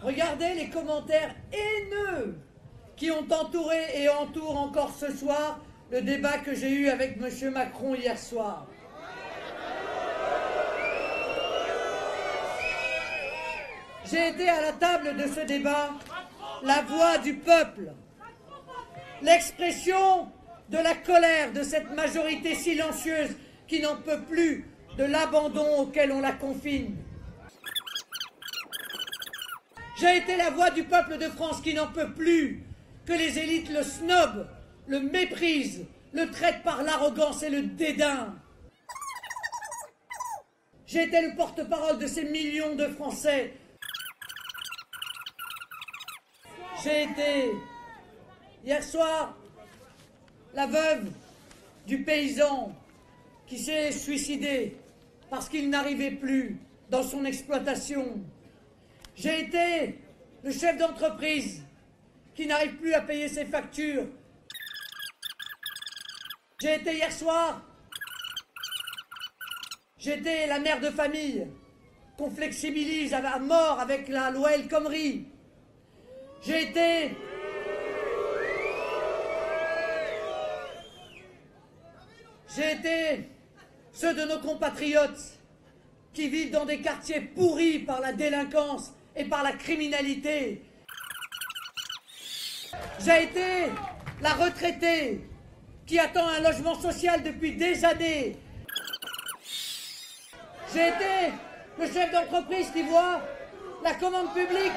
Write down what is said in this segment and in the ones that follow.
Regardez les commentaires haineux qui ont entouré et entourent encore ce soir le débat que j'ai eu avec M. Macron hier soir. J'ai été à la table de ce débat la voix du peuple, l'expression de la colère de cette majorité silencieuse qui n'en peut plus de l'abandon auquel on la confine. J'ai été la voix du peuple de France qui n'en peut plus que les élites le snobent, le méprisent, le traitent par l'arrogance et le dédain. J'ai été le porte-parole de ces millions de Français. J'ai été, hier soir, la veuve du paysan qui s'est suicidé parce qu'il n'arrivait plus dans son exploitation. J'ai été le chef d'entreprise qui n'arrive plus à payer ses factures. J'ai été hier soir, j'étais la mère de famille qu'on flexibilise à mort avec la loi El Khomri. J'ai été ceux de nos compatriotes qui vivent dans des quartiers pourris par la délinquance et par la criminalité. J'ai été la retraitée qui attend un logement social depuis des années. J'ai été le chef d'entreprise qui voit la commande publique.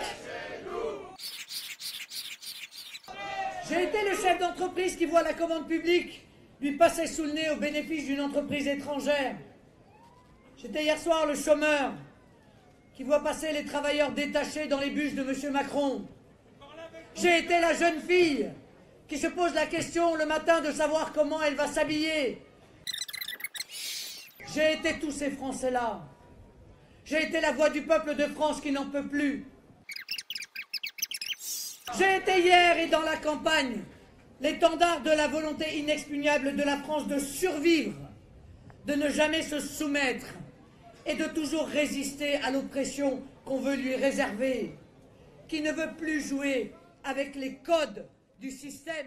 J'ai été le chef d'entreprise qui voit la commande publique lui passer sous le nez au bénéfice d'une entreprise étrangère. J'étais hier soir le chômeur qui voit passer les travailleurs détachés dans les bus de M. Macron. J'ai été la jeune fille qui se pose la question le matin de savoir comment elle va s'habiller. J'ai été tous ces Français-là. J'ai été la voix du peuple de France qui n'en peut plus. J'ai été hier et dans la campagne l'étendard de la volonté inexpugnable de la France de survivre, de ne jamais se soumettre et de toujours résister à l'oppression qu'on veut lui réserver, qui ne veut plus jouer avec les codes du système.